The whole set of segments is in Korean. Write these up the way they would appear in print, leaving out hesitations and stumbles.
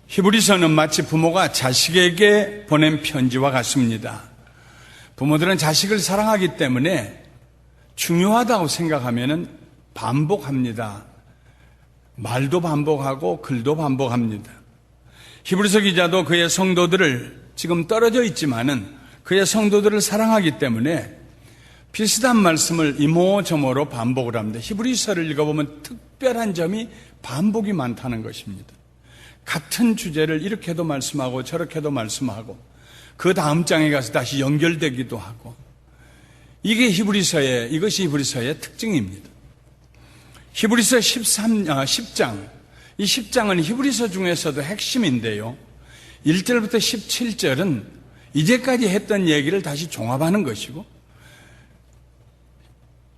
히브리서는 마치 부모가 자식에게 보낸 편지와 같습니다. 부모들은 자식을 사랑하기 때문에 중요하다고 생각하면 반복합니다. 말도 반복하고 글도 반복합니다. 히브리서 기자도 그의 성도들을 지금 떨어져 있지만은 그의 성도들을 사랑하기 때문에 비슷한 말씀을 이모저모로 반복을 합니다. 히브리서를 읽어보면 특별한 점이 반복이 많다는 것입니다. 같은 주제를 이렇게도 말씀하고 저렇게도 말씀하고 그 다음 장에 가서 다시 연결되기도 하고 이것이 히브리서의 특징입니다. 히브리서 10장, 이 10장은 히브리서 중에서도 핵심인데요. 1절부터 17절은 이제까지 했던 얘기를 다시 종합하는 것이고,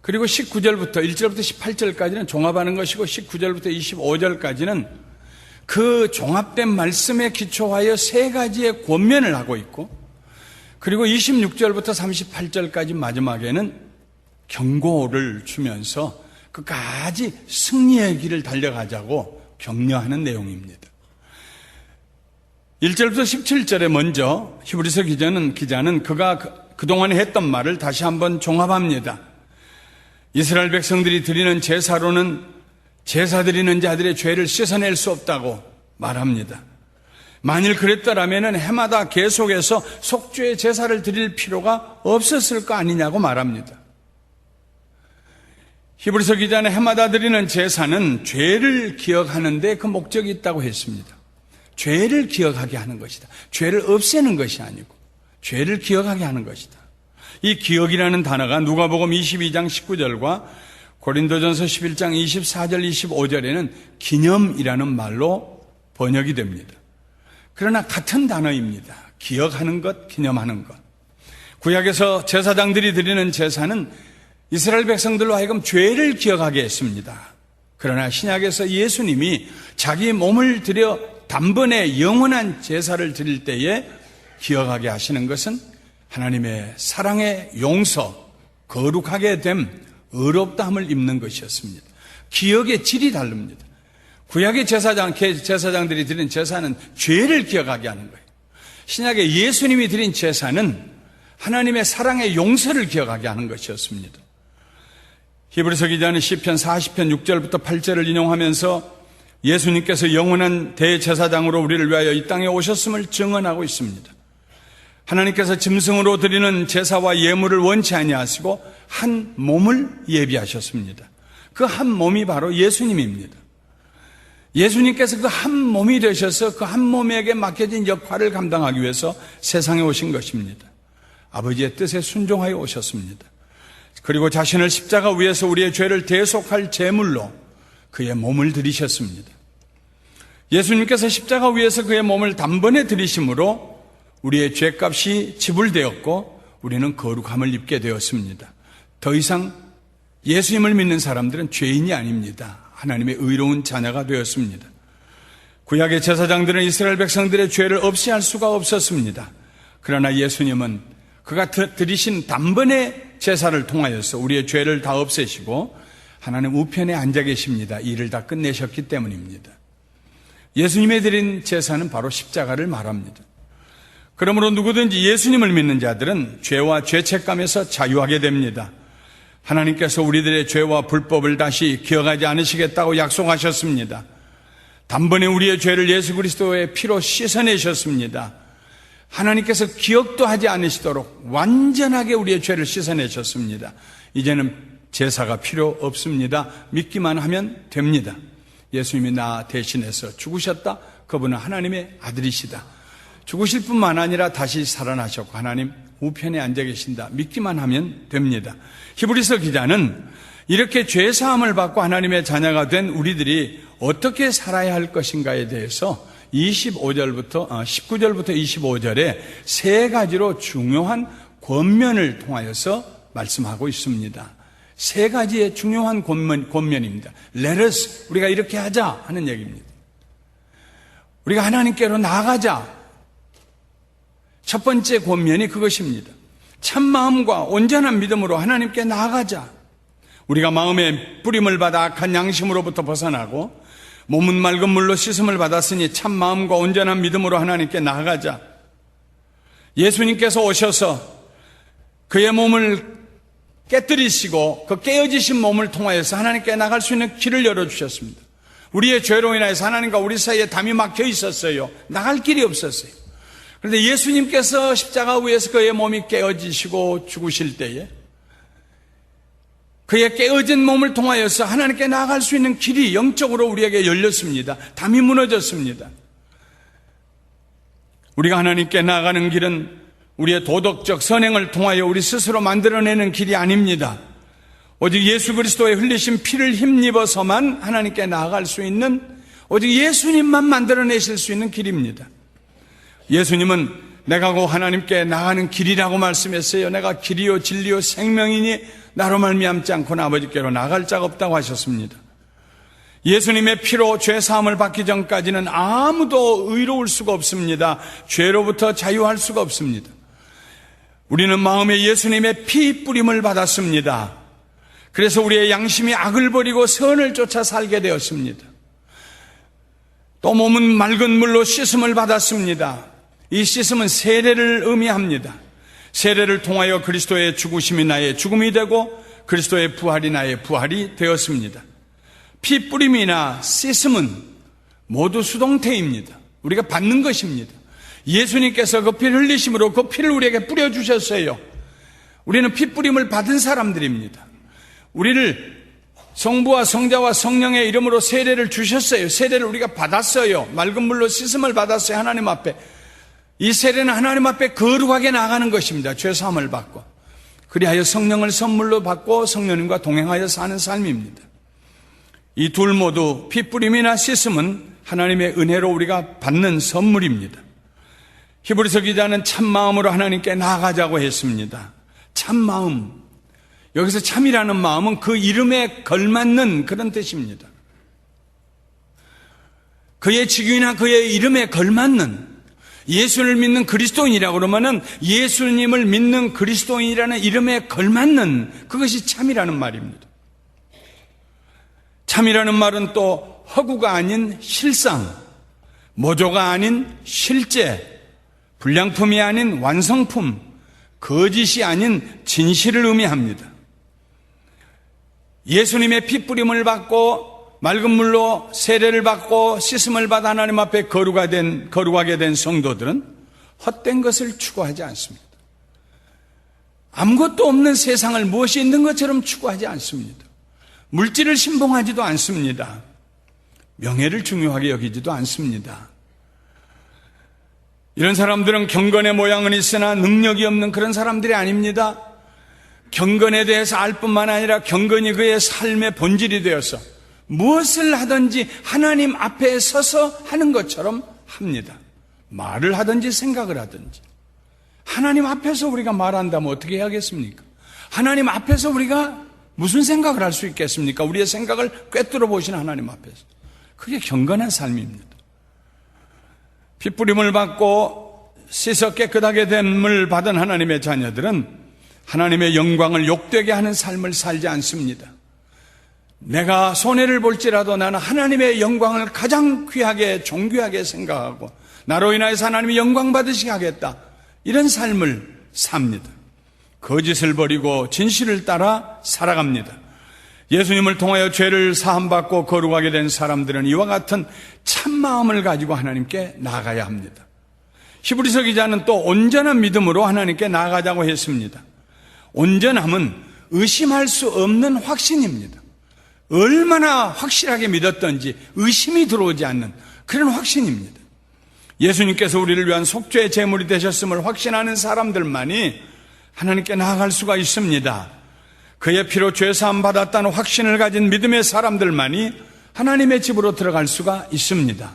그리고 1절부터 18절까지는 종합하는 것이고, 19절부터 25절까지는 그 종합된 말씀에 기초하여 세 가지의 권면을 하고 있고, 그리고 26절부터 38절까지 마지막에는 경고를 주면서 끝까지 승리의 길을 달려가자고 격려하는 내용입니다. 1절부터 17절에 먼저 히브리서 기자는 그가 그동안 했던 말을 다시 한번 종합합니다. 이스라엘 백성들이 드리는 제사로는 제사 드리는 자들의 죄를 씻어낼 수 없다고 말합니다. 만일 그랬더라면 해마다 계속해서 속죄의 제사를 드릴 필요가 없었을 거 아니냐고 말합니다. 히브리서 기자는 해마다 드리는 제사는 죄를 기억하는 데 그 목적이 있다고 했습니다. 죄를 기억하게 하는 것이다. 죄를 없애는 것이 아니고 죄를 기억하게 하는 것이다. 이 기억이라는 단어가 누가복음 22장 19절과 고린도전서 11장 24절 25절에는 기념이라는 말로 번역이 됩니다. 그러나 같은 단어입니다. 기억하는 것, 기념하는 것. 구약에서 제사장들이 드리는 제사는 이스라엘 백성들로 하여금 죄를 기억하게 했습니다. 그러나 신약에서 예수님이 자기 몸을 들여 단번에 영원한 제사를 드릴 때에 기억하게 하시는 것은 하나님의 사랑의 용서, 거룩하게 됨, 의롭다함을 입는 것이었습니다. 기억의 질이 다릅니다. 구약의 제사장들이 드린 제사는 죄를 기억하게 하는 거예요. 신약의 예수님이 드린 제사는 하나님의 사랑의 용서를 기억하게 하는 것이었습니다. 히브리서 기자는 시편 40편 6절부터 8절을 인용하면서 예수님께서 영원한 대제사장으로 우리를 위하여 이 땅에 오셨음을 증언하고 있습니다. 하나님께서 짐승으로 드리는 제사와 예물을 원치 아니하시고 한 몸을 예비하셨습니다. 그 한 몸이 바로 예수님입니다. 예수님께서 그 한 몸이 되셔서 그 한 몸에게 맡겨진 역할을 감당하기 위해서 세상에 오신 것입니다. 아버지의 뜻에 순종하여 오셨습니다. 그리고 자신을 십자가 위에서 우리의 죄를 대속할 제물로 그의 몸을 드리셨습니다. 예수님께서 십자가 위에서 그의 몸을 단번에 드리심으로 우리의 죄값이 지불되었고 우리는 거룩함을 입게 되었습니다. 더 이상 예수님을 믿는 사람들은 죄인이 아닙니다. 하나님의 의로운 자녀가 되었습니다. 구약의 제사장들은 이스라엘 백성들의 죄를 없이 할 수가 없었습니다. 그러나 예수님은 그가 드리신 단번에 제사를 통하여서 우리의 죄를 다 없애시고 하나님 우편에 앉아 계십니다. 이 일을 다 끝내셨기 때문입니다. 예수님이 드린 제사는 바로 십자가를 말합니다. 그러므로 누구든지 예수님을 믿는 자들은 죄와 죄책감에서 자유하게 됩니다. 하나님께서 우리들의 죄와 불법을 다시 기억하지 않으시겠다고 약속하셨습니다. 단번에 우리의 죄를 예수 그리스도의 피로 씻어내셨습니다. 하나님께서 기억도 하지 않으시도록 완전하게 우리의 죄를 씻어내셨습니다. 이제는 제사가 필요 없습니다. 믿기만 하면 됩니다. 예수님이 나 대신해서 죽으셨다. 그분은 하나님의 아들이시다. 죽으실 뿐만 아니라 다시 살아나셨고 하나님 우편에 앉아 계신다. 믿기만 하면 됩니다. 히브리서 기자는 이렇게 죄사함을 받고 하나님의 자녀가 된 우리들이 어떻게 살아야 할 것인가에 대해서 19절부터 25절에 세 가지로 중요한 권면을 통하여서 말씀하고 있습니다. 세 가지의 중요한 권면입니다. Let us, 우리가 이렇게 하자 하는 얘기입니다. 우리가 하나님께로 나아가자. 첫 번째 권면이 그것입니다. 참마음과 온전한 믿음으로 하나님께 나아가자. 우리가 마음에 뿌림을 받아 악한 양심으로부터 벗어나고 몸은 맑은 물로 씻음을 받았으니 참 마음과 온전한 믿음으로 하나님께 나아가자. 예수님께서 오셔서 그의 몸을 깨뜨리시고 그 깨어지신 몸을 통하여서 하나님께 나갈 수 있는 길을 열어주셨습니다. 우리의 죄로 인해서 하나님과 우리 사이에 담이 막혀 있었어요. 나갈 길이 없었어요. 그런데 예수님께서 십자가 위에서 그의 몸이 깨어지시고 죽으실 때에 그의 깨어진 몸을 통하여서 하나님께 나아갈 수 있는 길이 영적으로 우리에게 열렸습니다. 담이 무너졌습니다. 우리가 하나님께 나아가는 길은 우리의 도덕적 선행을 통하여 우리 스스로 만들어내는 길이 아닙니다. 오직 예수 그리스도의 흘리신 피를 힘입어서만 하나님께 나아갈 수 있는, 오직 예수님만 만들어내실 수 있는 길입니다. 예수님은 내가 곧 하나님께 나가는 길이라고 말씀했어요. 내가 길이요 진리요 생명이니 나로 말미암지 않고는 아버지께로 나갈 자가 없다고 하셨습니다. 예수님의 피로 죄 사함을 받기 전까지는 아무도 의로울 수가 없습니다. 죄로부터 자유할 수가 없습니다. 우리는 마음에 예수님의 피 뿌림을 받았습니다. 그래서 우리의 양심이 악을 버리고 선을 쫓아 살게 되었습니다. 또 몸은 맑은 물로 씻음을 받았습니다. 이 씻음은 세례를 의미합니다. 세례를 통하여 그리스도의 죽으심이 나의 죽음이 되고 그리스도의 부활이 나의 부활이 되었습니다. 피 뿌림이나 씻음은 모두 수동태입니다. 우리가 받는 것입니다. 예수님께서 그 피를 흘리심으로 그 피를 우리에게 뿌려주셨어요. 우리는 피 뿌림을 받은 사람들입니다. 우리를 성부와 성자와 성령의 이름으로 세례를 주셨어요. 세례를 우리가 받았어요. 맑은 물로 씻음을 받았어요. 하나님 앞에. 이 세례는 하나님 앞에 거룩하게 나가는 것입니다. 죄사함을 받고 그리하여 성령을 선물로 받고 성령님과 동행하여 사는 삶입니다. 이 둘 모두 피뿌림이나 씻음은 하나님의 은혜로 우리가 받는 선물입니다. 히브리서 기자는 참마음으로 하나님께 나아가자고 했습니다. 참마음, 여기서 참이라는 마음은 그 이름에 걸맞는 그런 뜻입니다. 그의 직위나 그의 이름에 걸맞는, 예수를 믿는 그리스도인이라고 그러면은 예수님을 믿는 그리스도인이라는 이름에 걸맞는, 그것이 참이라는 말입니다. 참이라는 말은 또 허구가 아닌 실상, 모조가 아닌 실제, 불량품이 아닌 완성품, 거짓이 아닌 진실을 의미합니다. 예수님의 피뿌림을 받고 맑은 물로 세례를 받고 씻음을 받아 하나님 앞에 거룩하게 된 성도들은 헛된 것을 추구하지 않습니다. 아무것도 없는 세상을 무엇이 있는 것처럼 추구하지 않습니다. 물질을 신봉하지도 않습니다. 명예를 중요하게 여기지도 않습니다. 이런 사람들은 경건의 모양은 있으나 능력이 없는 그런 사람들이 아닙니다. 경건에 대해서 알 뿐만 아니라 경건이 그의 삶의 본질이 되어서 무엇을 하든지 하나님 앞에 서서 하는 것처럼 합니다. 말을 하든지 생각을 하든지. 하나님 앞에서 우리가 말한다면 어떻게 해야겠습니까? 하나님 앞에서 우리가 무슨 생각을 할 수 있겠습니까? 우리의 생각을 꿰뚫어 보시는 하나님 앞에서. 그게 경건한 삶입니다. 핏부림을 받고 씻어 깨끗하게 됨을 받은 하나님의 자녀들은 하나님의 영광을 욕되게 하는 삶을 살지 않습니다. 내가 손해를 볼지라도 나는 하나님의 영광을 가장 귀하게 존귀하게 생각하고 나로 인하여서 하나님이 영광 받으시게 하겠다, 이런 삶을 삽니다. 거짓을 버리고 진실을 따라 살아갑니다. 예수님을 통하여 죄를 사함받고 거룩하게 된 사람들은 이와 같은 참마음을 가지고 하나님께 나아가야 합니다. 히브리서 기자는 또 온전한 믿음으로 하나님께 나아가자고 했습니다. 온전함은 의심할 수 없는 확신입니다. 얼마나 확실하게 믿었던지 의심이 들어오지 않는 그런 확신입니다. 예수님께서 우리를 위한 속죄의 제물이 되셨음을 확신하는 사람들만이 하나님께 나아갈 수가 있습니다. 그의 피로 죄사함 받았다는 확신을 가진 믿음의 사람들만이 하나님의 집으로 들어갈 수가 있습니다.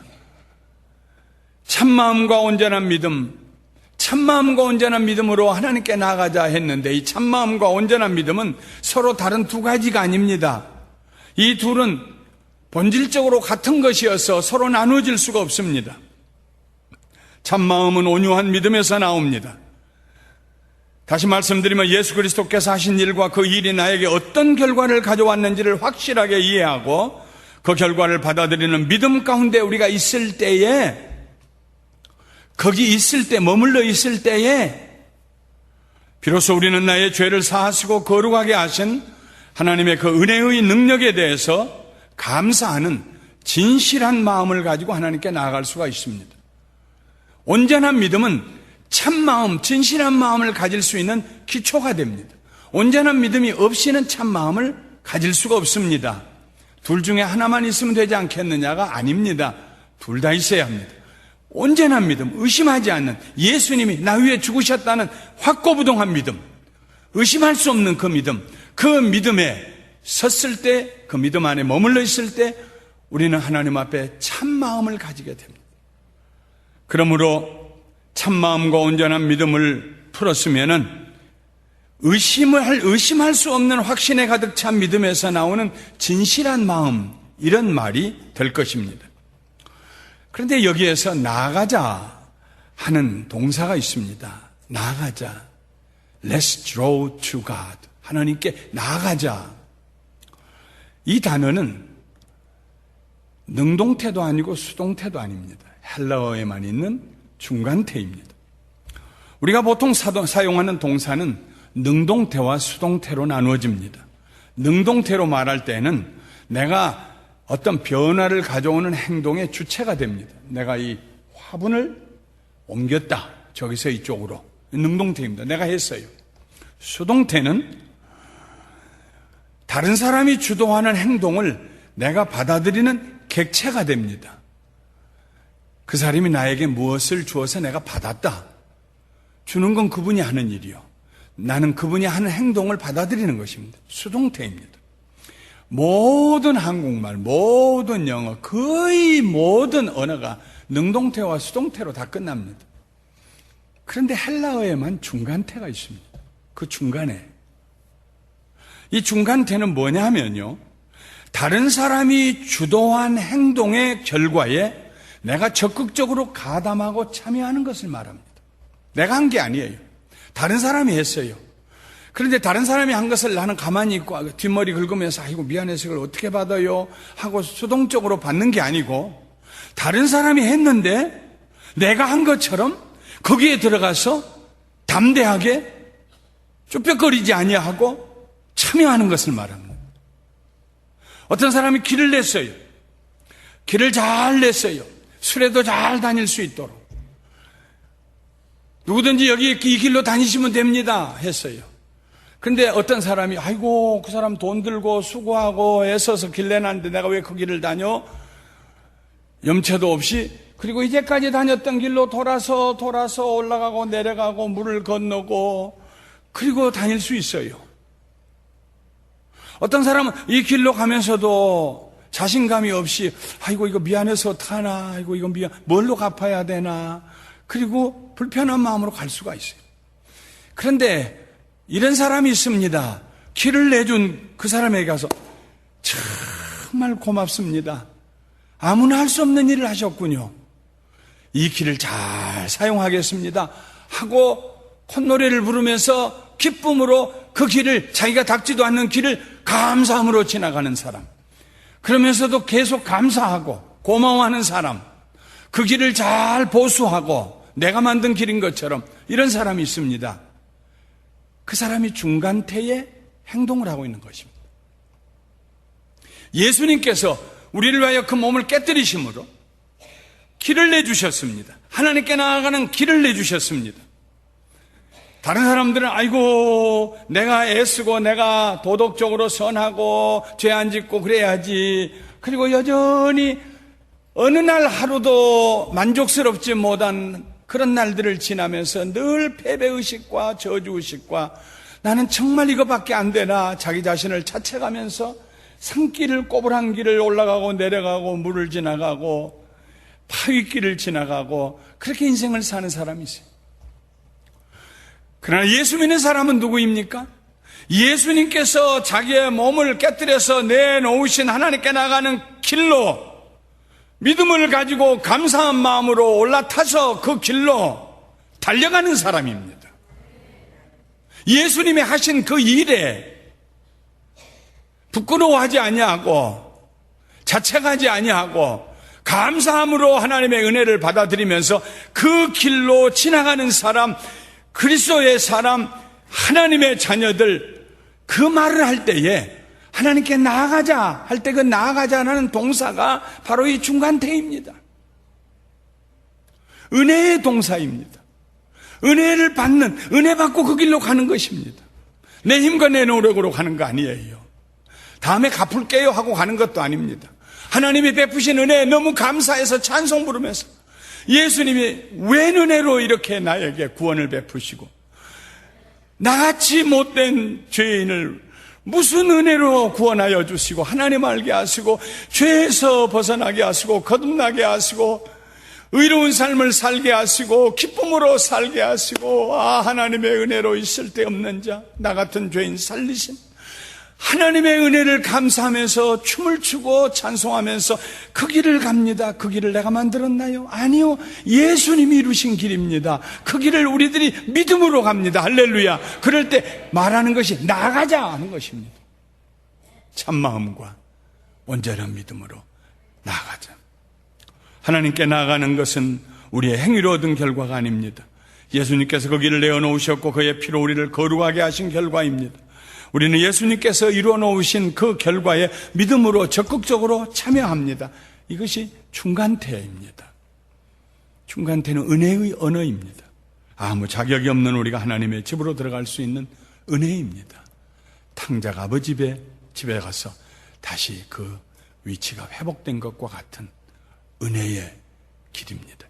참마음과 온전한 믿음, 참마음과 온전한 믿음으로 하나님께 나아가자 했는데, 이 참마음과 온전한 믿음은 서로 다른 두 가지가 아닙니다. 이 둘은 본질적으로 같은 것이어서 서로 나누어질 수가 없습니다. 참마음은 온유한 믿음에서 나옵니다. 다시 말씀드리면 예수 그리스도께서 하신 일과 그 일이 나에게 어떤 결과를 가져왔는지를 확실하게 이해하고 그 결과를 받아들이는 믿음 가운데 우리가 있을 때에, 거기 있을 때, 머물러 있을 때에 비로소 우리는 나의 죄를 사하시고 거룩하게 하신 하나님의 그 은혜의 능력에 대해서 감사하는 진실한 마음을 가지고 하나님께 나아갈 수가 있습니다. 온전한 믿음은 참마음, 진실한 마음을 가질 수 있는 기초가 됩니다. 온전한 믿음이 없이는 참마음을 가질 수가 없습니다. 둘 중에 하나만 있으면 되지 않겠느냐가 아닙니다. 둘 다 있어야 합니다. 온전한 믿음, 의심하지 않는, 예수님이 나 위해 죽으셨다는 확고부동한 믿음, 의심할 수 없는 그 믿음, 그 믿음에 섰을 때, 그 믿음 안에 머물러 있을 때 우리는 하나님 앞에 참마음을 가지게 됩니다. 그러므로 참마음과 온전한 믿음을 풀었으면은 의심할 수 없는 확신에 가득 찬 믿음에서 나오는 진실한 마음, 이런 말이 될 것입니다. 그런데 여기에서 나아가자 하는 동사가 있습니다. 나아가자. Let's draw to God. 하나님께 나아가자. 이 단어는 능동태도 아니고 수동태도 아닙니다. 헬라어에만 있는 중간태입니다. 우리가 보통 사용하는 동사는 능동태와 수동태로 나누어집니다. 능동태로 말할 때는 내가 어떤 변화를 가져오는 행동의 주체가 됩니다. 내가 이 화분을 옮겼다. 저기서 이쪽으로. 능동태입니다. 내가 했어요. 수동태는 다른 사람이 주도하는 행동을 내가 받아들이는 객체가 됩니다. 그 사람이 나에게 무엇을 주어서 내가 받았다. 주는 건 그분이 하는 일이요. 나는 그분이 하는 행동을 받아들이는 것입니다. 수동태입니다. 모든 한국말, 모든 영어, 거의 모든 언어가 능동태와 수동태로 다 끝납니다. 그런데 헬라어에만 중간태가 있습니다. 그 중간에. 이 중간태는 뭐냐 하면요, 다른 사람이 주도한 행동의 결과에 내가 적극적으로 가담하고 참여하는 것을 말합니다. 내가 한 게 아니에요. 다른 사람이 했어요. 그런데 다른 사람이 한 것을 나는 가만히 있고 뒷머리 긁으면서 아이고 미안해서 이걸 어떻게 받아요? 하고 수동적으로 받는 게 아니고, 다른 사람이 했는데 내가 한 것처럼 거기에 들어가서 담대하게 쭈뼛거리지 아니하고 참여하는 것을 말합니다. 어떤 사람이 길을 냈어요. 길을 잘 냈어요. 술에도 잘 다닐 수 있도록. 누구든지 여기 이 길로 다니시면 됩니다 했어요. 근데 어떤 사람이 아이고 그 사람 돈 들고 수고하고 애써서 길 내놨는데 내가 왜 그 길을 다녀? 염체도 없이. 그리고 이제까지 다녔던 길로 돌아서 올라가고 내려가고 물을 건너고 그리고 다닐 수 있어요. 어떤 사람은 이 길로 가면서도 자신감이 없이 아이고 이거 미안해서 어떡하나, 아이고 이거 뭘로 갚아야 되나, 그리고 불편한 마음으로 갈 수가 있어요. 그런데 이런 사람이 있습니다. 길을 내준 그 사람에게 가서 정말 고맙습니다. 아무나 할 수 없는 일을 하셨군요. 이 길을 잘 사용하겠습니다 하고 콧노래를 부르면서 기쁨으로 그 길을, 자기가 닦지도 않는 길을 감사함으로 지나가는 사람, 그러면서도 계속 감사하고 고마워하는 사람, 그 길을 잘 보수하고 내가 만든 길인 것처럼 이런 사람이 있습니다. 그 사람이 중간태의 행동을 하고 있는 것입니다. 예수님께서 우리를 위하여 그 몸을 깨뜨리심으로 길을 내주셨습니다. 하나님께 나아가는 길을 내주셨습니다. 다른 사람들은 아이고 내가 애쓰고 내가 도덕적으로 선하고 죄 안 짓고 그래야지, 그리고 여전히 어느 날 하루도 만족스럽지 못한 그런 날들을 지나면서 늘 패배의식과 저주의식과 나는 정말 이거밖에 안 되나 자기 자신을 자책하면서 산길을, 꼬불한 길을 올라가고 내려가고 물을 지나가고 파윗길을 지나가고 그렇게 인생을 사는 사람이 있어요. 그러나 예수 믿는 사람은 누구입니까? 예수님께서 자기의 몸을 깨뜨려서 내놓으신 하나님께 나가는 길로 믿음을 가지고 감사한 마음으로 올라타서 그 길로 달려가는 사람입니다. 예수님이 하신 그 일에 부끄러워하지 아니하고 자책하지 아니하고 감사함으로 하나님의 은혜를 받아들이면서 그 길로 지나가는 사람, 그리스도의 사람, 하나님의 자녀들, 그 말을 할 때에 하나님께 나아가자 할 때 그 나아가자라는 동사가 바로 이 중간태입니다. 은혜의 동사입니다. 은혜를 받는, 은혜 받고 그 길로 가는 것입니다. 내 힘과 내 노력으로 가는 거 아니에요. 다음에 갚을게요 하고 가는 것도 아닙니다. 하나님이 베푸신 은혜에 너무 감사해서 찬송 부르면서 예수님이 웬 은혜로 이렇게 나에게 구원을 베푸시고 나같이 못된 죄인을 무슨 은혜로 구원하여 주시고 하나님 알게 하시고 죄에서 벗어나게 하시고 거듭나게 하시고 의로운 삶을 살게 하시고 기쁨으로 살게 하시고 하나님의 은혜로 있을 데 없는 자 나 같은 죄인 살리신 하나님의 은혜를 감사하면서 춤을 추고 찬송하면서 그 길을 갑니다. 그 길을 내가 만들었나요? 아니요. 예수님이 이루신 길입니다. 그 길을 우리들이 믿음으로 갑니다. 할렐루야. 그럴 때 말하는 것이 나아가자 하는 것입니다. 참마음과 온전한 믿음으로 나아가자. 하나님께 나아가는 것은 우리의 행위로 얻은 결과가 아닙니다. 예수님께서 그 길을 내어놓으셨고 그의 피로 우리를 거룩하게 하신 결과입니다. 우리는 예수님께서 이루어 놓으신 그 결과에 믿음으로 적극적으로 참여합니다. 이것이 중간태입니다. 중간태는 은혜의 언어입니다. 아무 자격이 없는 우리가 하나님의 집으로 들어갈 수 있는 은혜입니다. 탕자가 아버지 집에 가서 다시 그 위치가 회복된 것과 같은 은혜의 길입니다.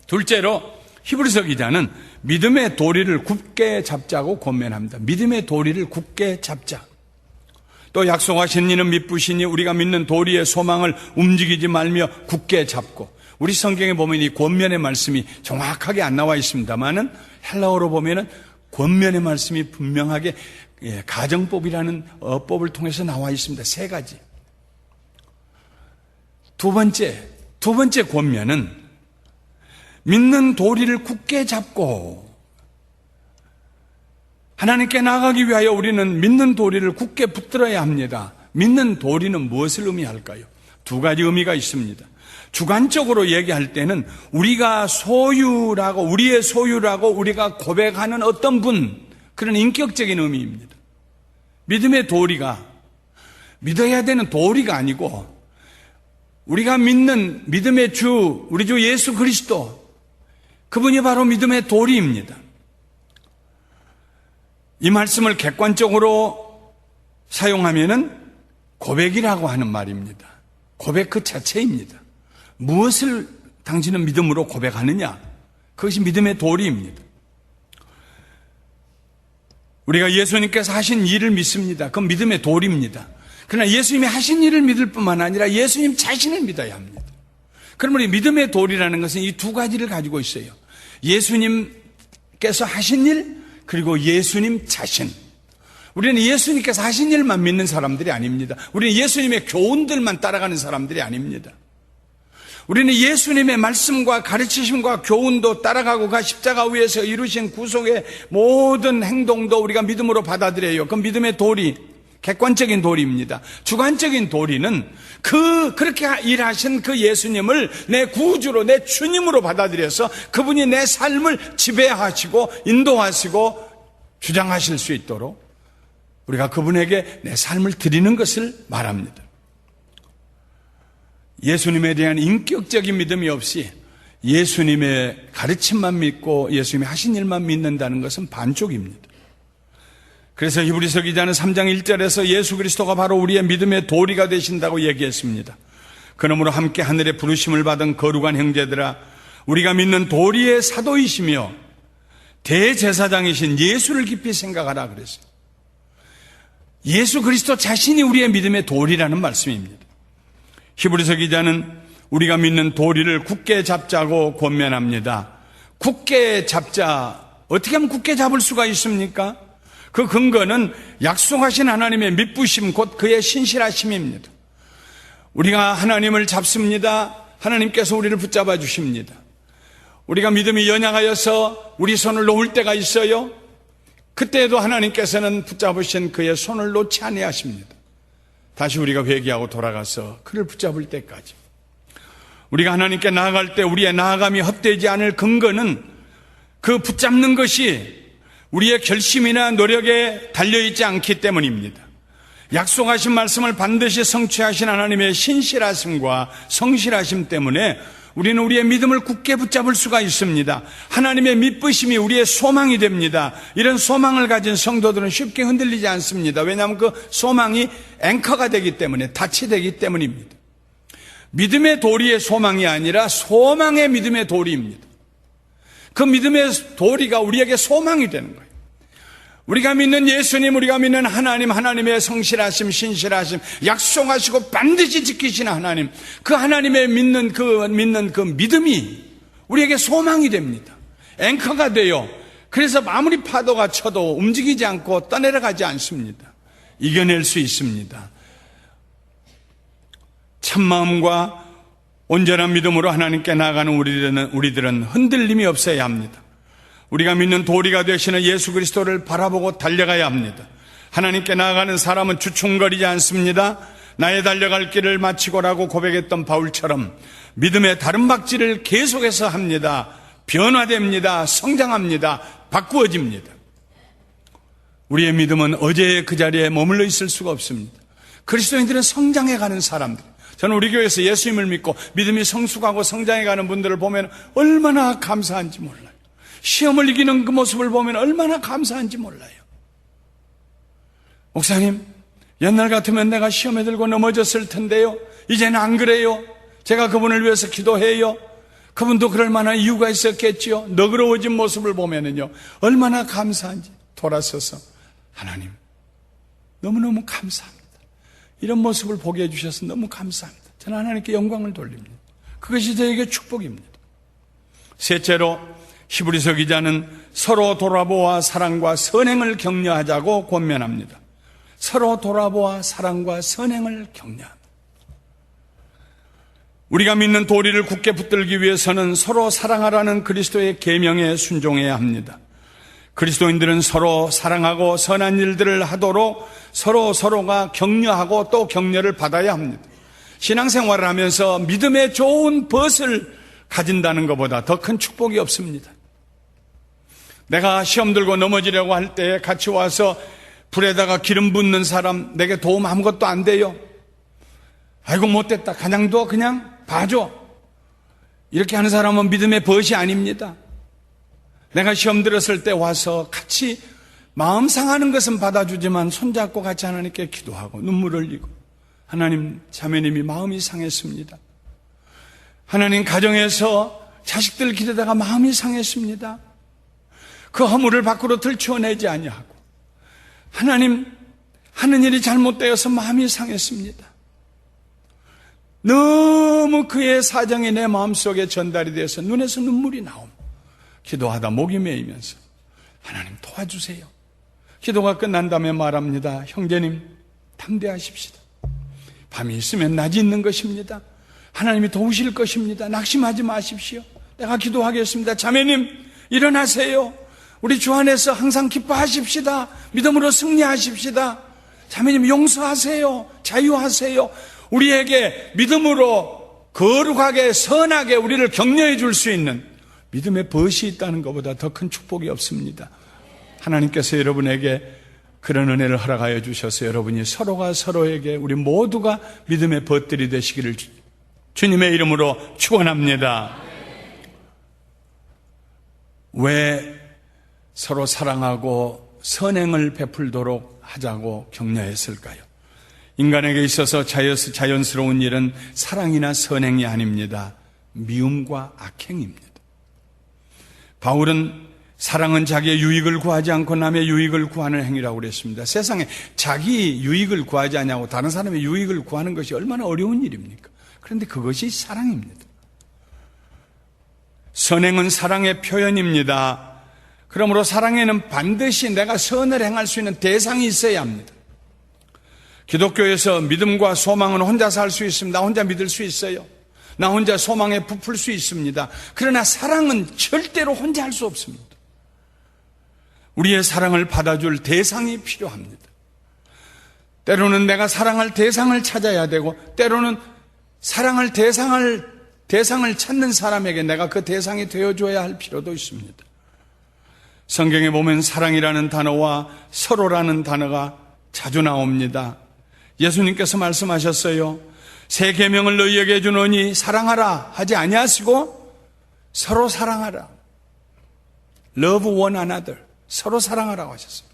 둘째로 히브리서 기자는 믿음의 도리를 굳게 잡자고 권면합니다. 믿음의 도리를 굳게 잡자. 또 약속하신 이는 믿으시니 우리가 믿는 도리의 소망을 움직이지 말며 굳게 잡고, 우리 성경에 보면 이 권면의 말씀이 정확하게 안 나와 있습니다만은 헬라어로 보면은 권면의 말씀이 분명하게 가정법이라는 어법을 통해서 나와 있습니다. 세 가지. 두 번째 권면은 믿는 도리를 굳게 잡고, 하나님께 나아가기 위하여 우리는 믿는 도리를 굳게 붙들어야 합니다. 믿는 도리는 무엇을 의미할까요? 두 가지 의미가 있습니다. 주관적으로 얘기할 때는 우리가 소유라고, 우리의 소유라고 우리가 고백하는 어떤 분, 그런 인격적인 의미입니다. 믿음의 도리가 믿어야 되는 도리가 아니고 우리가 믿는 믿음의 주, 우리 주 예수 그리스도, 그분이 바로 믿음의 도리입니다. 이 말씀을 객관적으로 사용하면은 고백이라고 하는 말입니다. 고백 그 자체입니다. 무엇을 당신은 믿음으로 고백하느냐? 그것이 믿음의 도리입니다. 우리가 예수님께서 하신 일을 믿습니다. 그건 믿음의 도리입니다. 그러나 예수님이 하신 일을 믿을 뿐만 아니라 예수님 자신을 믿어야 합니다. 그러면 우리 믿음의 도리라는 것은 이 두 가지를 가지고 있어요. 예수님께서 하신 일, 그리고 예수님 자신. 우리는 예수님께서 하신 일만 믿는 사람들이 아닙니다. 우리는 예수님의 교훈들만 따라가는 사람들이 아닙니다. 우리는 예수님의 말씀과 가르치심과 교훈도 따라가고 그 십자가 위에서 이루신 구속의 모든 행동도 우리가 믿음으로 받아들여요. 그건 믿음의 도리, 객관적인 도리입니다. 주관적인 도리는 그렇게 일하신 그 예수님을 내 구주로, 내 주님으로 받아들여서 그분이 내 삶을 지배하시고 인도하시고 주장하실 수 있도록 우리가 그분에게 내 삶을 드리는 것을 말합니다. 예수님에 대한 인격적인 믿음이 없이 예수님의 가르침만 믿고 예수님이 하신 일만 믿는다는 것은 반쪽입니다. 그래서 히브리서 기자는 3장 1절에서 예수 그리스도가 바로 우리의 믿음의 도리가 되신다고 얘기했습니다. 그러므로 함께 하늘의 부르심을 받은 거룩한 형제들아, 우리가 믿는 도리의 사도이시며 대제사장이신 예수를 깊이 생각하라 그랬어요. 예수 그리스도 자신이 우리의 믿음의 도리라는 말씀입니다. 히브리서 기자는 우리가 믿는 도리를 굳게 잡자고 권면합니다. 굳게 잡자. 어떻게 하면 굳게 잡을 수가 있습니까? 그 근거는 약속하신 하나님의 믿부심, 곧 그의 신실하심입니다. 우리가 하나님을 잡습니다. 하나님께서 우리를 붙잡아 주십니다. 우리가 믿음이 연약하여서 우리 손을 놓을 때가 있어요. 그때에도 하나님께서는 붙잡으신 그의 손을 놓지 아니하십니다. 다시 우리가 회개하고 돌아가서 그를 붙잡을 때까지, 우리가 하나님께 나아갈 때 우리의 나아감이 헛되지 않을 근거는 그 붙잡는 것이 우리의 결심이나 노력에 달려있지 않기 때문입니다. 약속하신 말씀을 반드시 성취하신 하나님의 신실하심과 성실하심 때문에 우리는 우리의 믿음을 굳게 붙잡을 수가 있습니다. 하나님의 믿으심이 우리의 소망이 됩니다. 이런 소망을 가진 성도들은 쉽게 흔들리지 않습니다. 왜냐하면 그 소망이 앵커가 되기 때문에, 닻이 되기 때문입니다. 믿음의 도리의 소망이 아니라 소망의 믿음의 도리입니다. 그 믿음의 도리가 우리에게 소망이 되는 거예요. 우리가 믿는 예수님, 우리가 믿는 하나님, 하나님의 성실하심, 신실하심, 약속하시고 반드시 지키시는 하나님, 그 하나님의 믿는 그 믿음이 우리에게 소망이 됩니다. 앵커가 돼요. 그래서 아무리 파도가 쳐도 움직이지 않고 떠내려가지 않습니다. 이겨낼 수 있습니다. 참마음과 온전한 믿음으로 하나님께 나아가는 우리들은 흔들림이 없어야 합니다. 우리가 믿는 도리가 되시는 예수 그리스도를 바라보고 달려가야 합니다. 하나님께 나아가는 사람은 주춤거리지 않습니다. 나의 달려갈 길을 마치고라고 고백했던 바울처럼 믿음의 다른 박질을 계속해서 합니다. 변화됩니다. 성장합니다. 바꾸어집니다. 우리의 믿음은 어제의 그 자리에 머물러 있을 수가 없습니다. 그리스도인들은 성장해가는 사람들. 저는 우리 교회에서 예수님을 믿고 믿음이 성숙하고 성장해가는 분들을 보면 얼마나 감사한지 몰라요. 시험을 이기는 그 모습을 보면 얼마나 감사한지 몰라요. 목사님, 옛날 같으면 내가 시험에 들고 넘어졌을 텐데요. 이제는 안 그래요. 제가 그분을 위해서 기도해요. 그분도 그럴 만한 이유가 있었겠지요. 너그러워진 모습을 보면은요, 얼마나 감사한지 돌아서서 하나님, 너무너무 감사합니다. 이런 모습을 보게 해주셔서 너무 감사합니다. 저는 하나님께 영광을 돌립니다. 그것이 저에게 축복입니다. 셋째로, 히브리서 기자는 서로 돌아보아 사랑과 선행을 격려하자고 권면합니다. 서로 돌아보아 사랑과 선행을 격려합니다. 우리가 믿는 도리를 굳게 붙들기 위해서는 서로 사랑하라는 그리스도의 계명에 순종해야 합니다. 그리스도인들은 서로 사랑하고 선한 일들을 하도록 서로가 격려하고 또 격려를 받아야 합니다. 신앙생활을 하면서 믿음의 좋은 벗을 가진다는 것보다 더 큰 축복이 없습니다. 내가 시험 들고 넘어지려고 할 때 같이 와서 불에다가 기름 붓는 사람, 내게 도움 아무것도 안 돼요. 아이고 못됐다, 그냥 둬, 그냥 봐줘. 이렇게 하는 사람은 믿음의 벗이 아닙니다. 내가 시험 들었을 때 와서 같이 마음 상하는 것은 받아주지만 손잡고 같이 하나님께 기도하고 눈물 흘리고, 하나님, 자매님이 마음이 상했습니다. 하나님, 가정에서 자식들 기르다가 마음이 상했습니다. 그 허물을 밖으로 들춰내지 아니하고, 하나님, 하는 일이 잘못되어서 마음이 상했습니다. 너무 그의 사정이 내 마음속에 전달이 되어서 눈에서 눈물이 나옴. 기도하다 목이 메이면서 하나님 도와주세요. 기도가 끝난 다음에 말합니다. 형제님, 담대하십시다. 밤이 있으면 낮이 있는 것입니다. 하나님이 도우실 것입니다. 낙심하지 마십시오. 내가 기도하겠습니다. 자매님, 일어나세요. 우리 주 안에서 항상 기뻐하십시다. 믿음으로 승리하십시다. 자매님, 용서하세요. 자유하세요. 우리에게 믿음으로 거룩하게 선하게 우리를 격려해 줄 수 있는 믿음의 벗이 있다는 것보다 더 큰 축복이 없습니다. 하나님께서 여러분에게 그런 은혜를 허락하여 주셔서 여러분이 서로가 서로에게, 우리 모두가 믿음의 벗들이 되시기를 주님의 이름으로 축원합니다. 왜 서로 사랑하고 선행을 베풀도록 하자고 격려했을까요? 인간에게 있어서 자연스러운 일은 사랑이나 선행이 아닙니다. 미움과 악행입니다. 바울은 사랑은 자기의 유익을 구하지 않고 남의 유익을 구하는 행위라고 그랬습니다. 세상에 자기 유익을 구하지 않냐고 다른 사람의 유익을 구하는 것이 얼마나 어려운 일입니까? 그런데 그것이 사랑입니다. 선행은 사랑의 표현입니다. 그러므로 사랑에는 반드시 내가 선을 행할 수 있는 대상이 있어야 합니다. 기독교에서 믿음과 소망은 혼자서 할 수 있습니다. 나 혼자 믿을 수 있어요. 나 혼자 소망에 부풀 수 있습니다. 그러나 사랑은 절대로 혼자 할 수 없습니다. 우리의 사랑을 받아줄 대상이 필요합니다. 때로는 내가 사랑할 대상을 찾아야 되고, 때로는 사랑할 대상을 찾는 사람에게 내가 그 대상이 되어줘야 할 필요도 있습니다. 성경에 보면 사랑이라는 단어와 서로라는 단어가 자주 나옵니다. 예수님께서 말씀하셨어요. 새 계명을 너희에게 주노니 사랑하라 하지 아니하시고 서로 사랑하라. Love one another. 서로 사랑하라고 하셨어요.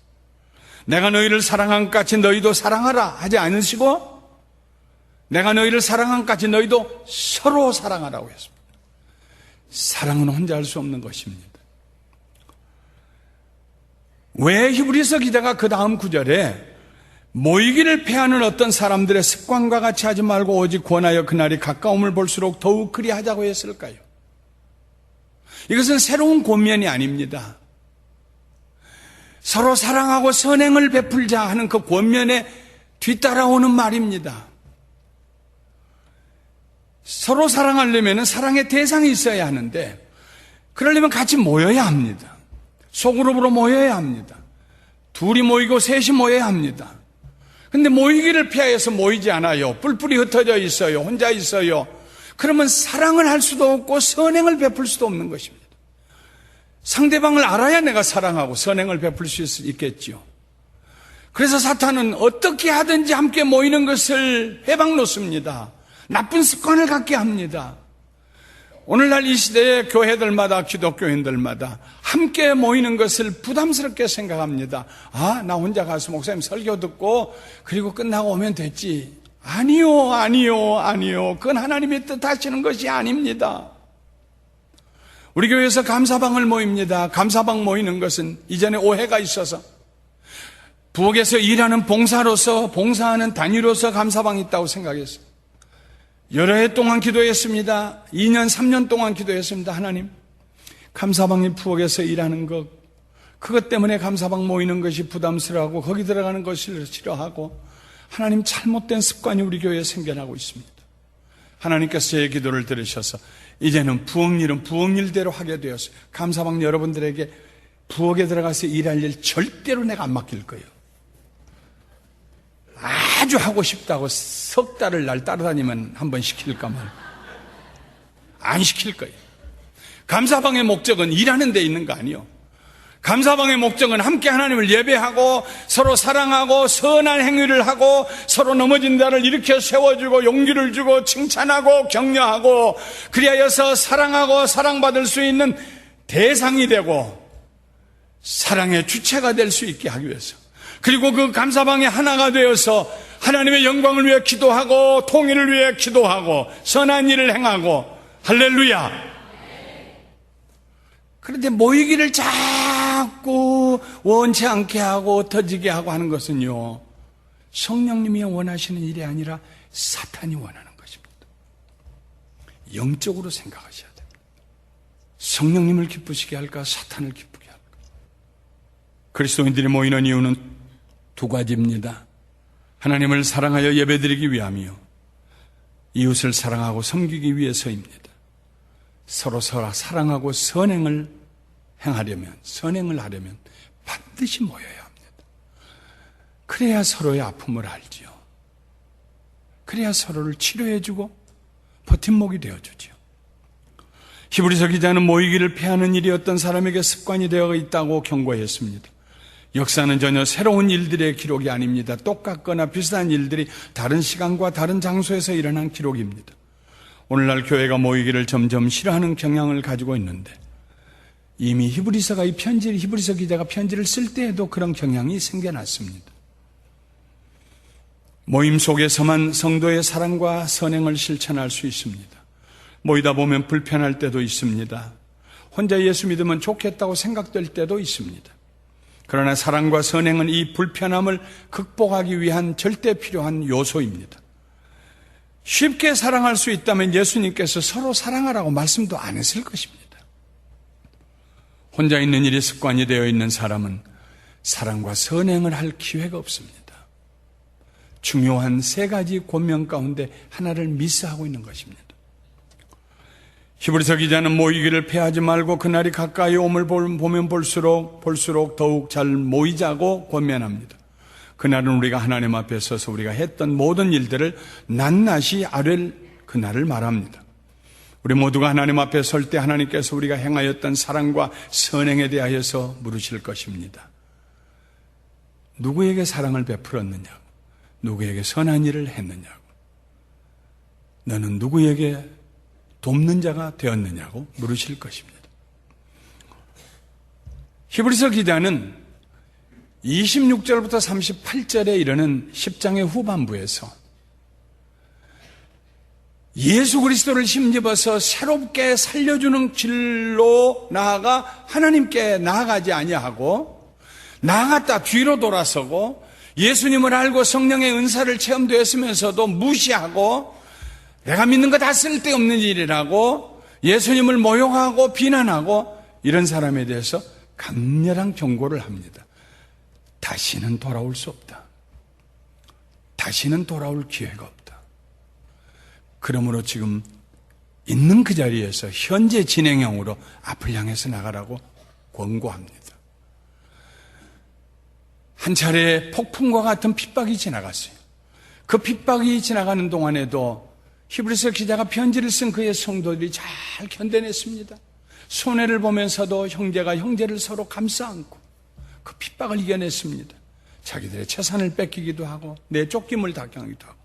내가 너희를 사랑한 것 같이 너희도 사랑하라 하지 않으시고 내가 너희를 사랑한 것 같이 너희도 서로 사랑하라고 했습니다. 사랑은 혼자 할 수 없는 것입니다. 왜 히브리서 기자가 그 다음 구절에 모이기를 패하는 어떤 사람들의 습관과 같이 하지 말고 오직 권하여 그날이 가까움을 볼수록 더욱 그리하자고 했을까요? 이것은 새로운 권면이 아닙니다. 서로 사랑하고 선행을 베풀자 하는 그 권면에 뒤따라오는 말입니다. 서로 사랑하려면 사랑의 대상이 있어야 하는데 그러려면 같이 모여야 합니다. 소그룹으로 모여야 합니다. 둘이 모이고 셋이 모여야 합니다. 근데 모이기를 피하여서 모이지 않아요. 뿔뿔이 흩어져 있어요. 혼자 있어요. 그러면 사랑을 할 수도 없고 선행을 베풀 수도 없는 것입니다. 상대방을 알아야 내가 사랑하고 선행을 베풀 수 있겠지요. 그래서 사탄은 어떻게 하든지 함께 모이는 것을 해방 놓습니다. 나쁜 습관을 갖게 합니다. 오늘날 이 시대의 교회들마다 기독교인들마다 함께 모이는 것을 부담스럽게 생각합니다. 아, 나 혼자 가서 목사님 설교 듣고 그리고 끝나고 오면 됐지. 아니요. 그건 하나님의 뜻하시는 것이 아닙니다. 우리 교회에서 감사방을 모입니다. 감사방 모이는 것은 이전에 오해가 있어서 부엌에서 일하는 봉사로서 봉사하는 단위로서 감사방이 있다고 생각했어요. 여러 해 동안 기도했습니다. 2년, 3년 동안 기도했습니다. 하나님, 감사방이 부엌에서 일하는 것, 그것 때문에 감사방 모이는 것이 부담스러워하고 거기 들어가는 것을 싫어하고 하나님 잘못된 습관이 우리 교회에 생겨나고 있습니다. 하나님께서 제 기도를 들으셔서 이제는 부엌 일은 부엌 일대로 하게 되었어요. 감사방 여러분들에게 부엌에 들어가서 일할 일 절대로 내가 안 맡길 거예요. 아주 하고 싶다고 석 달을 날 따라다니면 한번 시킬까만 안 시킬 거예요. 감사방의 목적은 일하는 데 있는 거 아니에요. 감사방의 목적은 함께 하나님을 예배하고 서로 사랑하고 선한 행위를 하고 서로 넘어진 자를 일으켜 세워주고 용기를 주고 칭찬하고 격려하고 그리하여서 사랑하고 사랑받을 수 있는 대상이 되고 사랑의 주체가 될 수 있게 하기 위해서, 그리고 그 감사방의 하나가 되어서 하나님의 영광을 위해 기도하고 통일을 위해 기도하고 선한 일을 행하고, 할렐루야. 그런데 모이기를 자꾸 원치 않게 하고 터지게 하고 하는 것은요, 성령님이 원하시는 일이 아니라 사탄이 원하는 것입니다. 영적으로 생각하셔야 됩니다. 성령님을 기쁘시게 할까, 사탄을 기쁘게 할까? 그리스도인들이 모이는 이유는 두 가지입니다. 하나님을 사랑하여 예배드리기 위함이요, 이웃을 사랑하고 섬기기 위해서입니다. 서로 사랑하고 선행을 하려면 반드시 모여야 합니다. 그래야 서로의 아픔을 알지요. 그래야 서로를 치료해주고 버팀목이 되어주지요. 히브리서 기자는 모이기를 피하는 일이 어떤 사람에게 습관이 되어 있다고 경고했습니다. 역사는 전혀 새로운 일들의 기록이 아닙니다. 똑같거나 비슷한 일들이 다른 시간과 다른 장소에서 일어난 기록입니다. 오늘날 교회가 모이기를 점점 싫어하는 경향을 가지고 있는데, 이미 히브리서 기자가 편지를 쓸 때에도 그런 경향이 생겨났습니다. 모임 속에서만 성도의 사랑과 선행을 실천할 수 있습니다. 모이다 보면 불편할 때도 있습니다. 혼자 예수 믿으면 좋겠다고 생각될 때도 있습니다. 그러나 사랑과 선행은 이 불편함을 극복하기 위한 절대 필요한 요소입니다. 쉽게 사랑할 수 있다면 예수님께서 서로 사랑하라고 말씀도 안 했을 것입니다. 혼자 있는 일이 습관이 되어 있는 사람은 사랑과 선행을 할 기회가 없습니다. 중요한 세 가지 권면 가운데 하나를 미스하고 있는 것입니다. 히브리서 기자는 모이기를 패하지 말고 그날이 가까이 오면 볼수록 더욱 잘 모이자고 권면합니다. 그날은 우리가 하나님 앞에 서서 우리가 했던 모든 일들을 낱낱이 아뢰 그날을 말합니다. 우리 모두가 하나님 앞에 설 때 하나님께서 우리가 행하였던 사랑과 선행에 대하여서 물으실 것입니다. 누구에게 사랑을 베풀었느냐고, 누구에게 선한 일을 했느냐고, 너는 누구에게 돕는 자가 되었느냐고 물으실 것입니다. 히브리서 기자는 26절부터 38절에 이르는 10장의 후반부에서 예수 그리스도를 힘입어서 새롭게 살려주는 길로 나아가 하나님께 나아가지 아니하고 나아갔다 뒤로 돌아서고 예수님을 알고 성령의 은사를 체험되었으면서도 무시하고 내가 믿는 거 다 쓸데없는 일이라고 예수님을 모욕하고 비난하고 이런 사람에 대해서 강렬한 경고를 합니다. 다시는 돌아올 수 없다. 다시는 돌아올 기회가 없다. 그러므로 지금 있는 그 자리에서 현재 진행형으로 앞을 향해서 나가라고 권고합니다. 한 차례 폭풍과 같은 핍박이 지나갔어요. 그 핍박이 지나가는 동안에도 히브리서 기자가 편지를 쓴 그의 성도들이 잘 견뎌냈습니다. 손해를 보면서도 형제가 형제를 서로 감싸 안고 그 핍박을 이겨냈습니다. 자기들의 재산을 뺏기기도 하고 내쫓김을 당하기도 하고.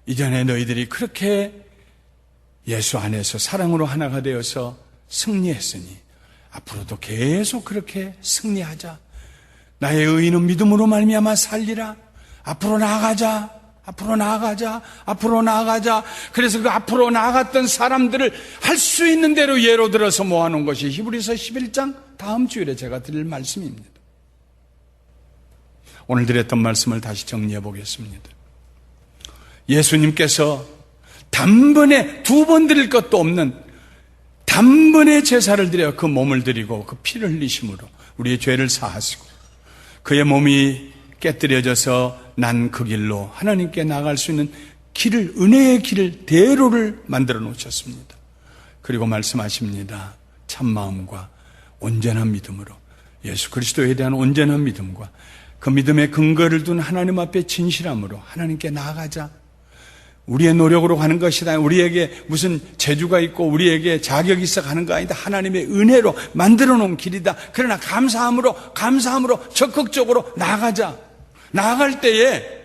이전에 너희들이 그렇게 예수 안에서 사랑으로 하나가 되어서 승리했으니 앞으로도 계속 그렇게 승리하자. 나의 의인은 믿음으로 말미암아 살리라. 앞으로 나아가자. 앞으로 나아가자. 앞으로 나아가자. 그래서 그 앞으로 나아갔던 사람들을 할 수 있는 대로 예로 들어서 모아놓은 것이 히브리서 11장 다음 주일에 제가 드릴 말씀입니다. 오늘 드렸던 말씀을 다시 정리해 보겠습니다. 예수님께서 단번에 두 번 드릴 것도 없는 단번에 제사를 드려 그 몸을 드리고 그 피를 흘리심으로 우리의 죄를 사하시고 그의 몸이 깨뜨려져서 난 그 길로 하나님께 나아갈 수 있는 길을, 은혜의 길을, 대로를 만들어 놓으셨습니다. 그리고 말씀하십니다. 참마음과 온전한 믿음으로 예수 그리스도에 대한 온전한 믿음과 그 믿음의 근거를 둔 하나님 앞에 진실함으로 하나님께 나아가자. 우리의 노력으로 가는 것이다. 우리에게 무슨 재주가 있고 우리에게 자격이 있어 가는 거 아니다. 하나님의 은혜로 만들어 놓은 길이다. 그러나 감사함으로 적극적으로 나아가자. 나아갈 때에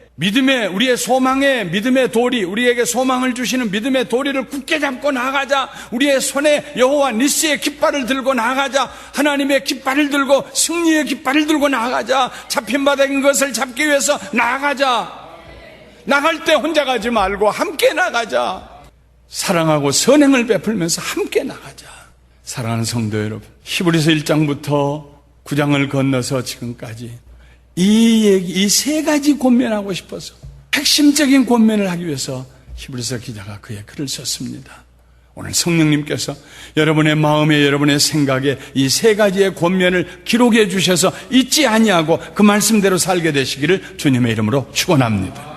우리의 소망의 믿음의 도리, 우리에게 소망을 주시는 믿음의 도리를 굳게 잡고 나아가자. 우리의 손에 여호와 니스의 깃발을 들고 나아가자. 하나님의 깃발을 들고 승리의 깃발을 들고 나아가자. 잡힌 바닥인 것을 잡기 위해서 나아가자. 나갈 때 혼자 가지 말고 함께 나가자. 사랑하고 선행을 베풀면서 함께 나가자. 사랑하는 성도 여러분, 히브리서 1장부터 9장을 건너서 지금까지 이 세 가지 권면하고 싶어서 핵심적인 권면을 하기 위해서 히브리서 기자가 그의 글을 썼습니다. 오늘 성령님께서 여러분의 마음에 여러분의 생각에 이 세 가지의 권면을 기록해 주셔서 잊지 아니하고 그 말씀대로 살게 되시기를 주님의 이름으로 축원합니다.